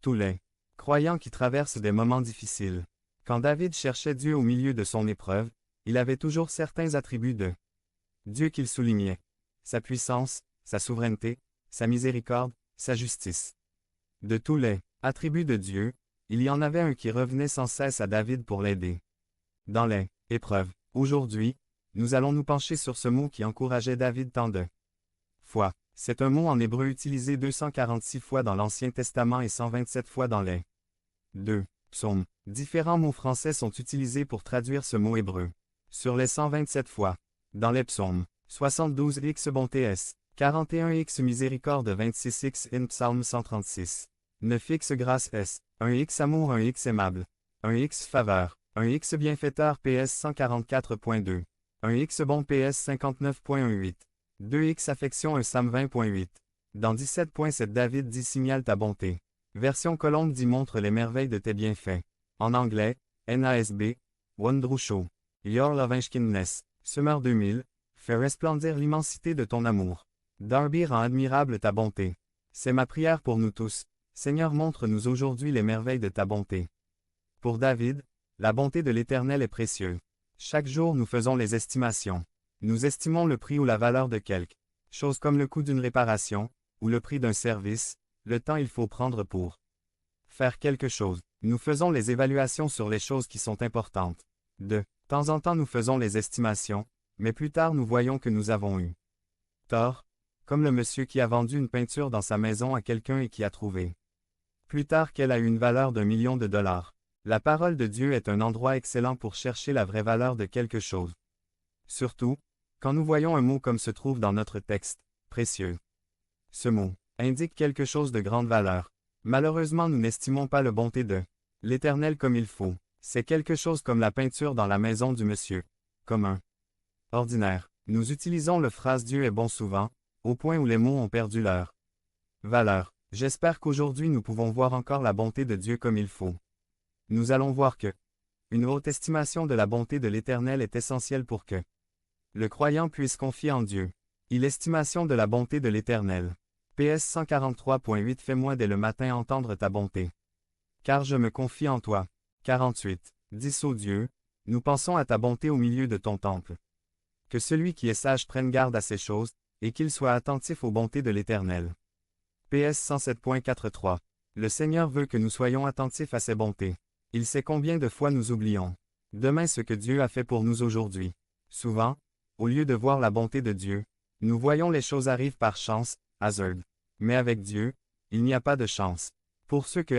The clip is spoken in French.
Tous les croyants qui traversent des moments difficiles. Quand David cherchait Dieu au milieu de son épreuve, il avait toujours certains attributs de Dieu qu'il soulignait. Sa puissance, sa souveraineté, sa miséricorde, sa justice. De tous les attributs de Dieu, il y en avait un qui revenait sans cesse à David pour l'aider. Dans les épreuves, aujourd'hui, nous allons nous pencher sur ce mot qui encourageait David tant de fois. C'est un mot en hébreu utilisé 246 fois dans l'Ancien Testament et 127 fois dans les deux psaumes. Différents mots français sont utilisés pour traduire ce mot hébreu. Sur les 127 fois, dans les psaumes, 72x bonté S, 41x miséricorde 26x in psalm 136, 9x grâce S, 1x amour 1x aimable, 1x faveur, 1x bienfaiteur PS 144.2, 1x bon PS 59.18, 2x affection 1 Psalm 20.8. Dans 17.7 David dit signale ta bonté. Version Colombe dit montre les merveilles de tes bienfaits. En anglais, NASB, Wondroushow. Your loving kindness, Summer 2000, fait resplendir l'immensité de ton amour. Darby rend admirable ta bonté. C'est ma prière pour nous tous. Seigneur, montre-nous aujourd'hui les merveilles de ta bonté. Pour David, la bonté de l'Éternel est précieuse. Chaque jour nous faisons les estimations. Nous estimons le prix ou la valeur de quelque chose comme le coût d'une réparation, ou le prix d'un service, le temps il faut prendre pour faire quelque chose. Nous faisons les évaluations sur les choses qui sont importantes. De temps en temps nous faisons les estimations, mais plus tard nous voyons que nous avons eu tort, comme le monsieur qui a vendu une peinture dans sa maison à quelqu'un et qui a trouvé plus tard qu'elle a eu une valeur d'1 million de dollars. La parole de Dieu est un endroit excellent pour chercher la vraie valeur de quelque chose. Surtout, quand nous voyons un mot comme se trouve dans notre texte, précieux. Ce mot indique quelque chose de grande valeur. Malheureusement nous n'estimons pas la bonté de l'Éternel comme il faut. C'est quelque chose comme la peinture dans la maison du monsieur. Comme un ordinaire. Nous utilisons le phrase Dieu est bon souvent, au point où les mots ont perdu leur valeur. J'espère qu'aujourd'hui nous pouvons voir encore la bonté de Dieu comme il faut. Nous allons voir que une haute estimation de la bonté de l'Éternel est essentielle pour que le croyant puisse confier en Dieu. L'estimation de la bonté de l'Éternel. PS 143.8 Fais-moi dès le matin entendre ta bonté. Car je me confie en toi. 48. Dis ô Dieu, nous pensons à ta bonté au milieu de ton temple. Que celui qui est sage prenne garde à ces choses, et qu'il soit attentif aux bontés de l'Éternel. PS 107.43. Le Seigneur veut que nous soyons attentifs à ses bontés. Il sait combien de fois nous oublions demain ce que Dieu a fait pour nous aujourd'hui. Souvent, au lieu de voir la bonté de Dieu, nous voyons les choses arrivent par chance, hasard. Mais avec Dieu, il n'y a pas de chance. Pour ceux que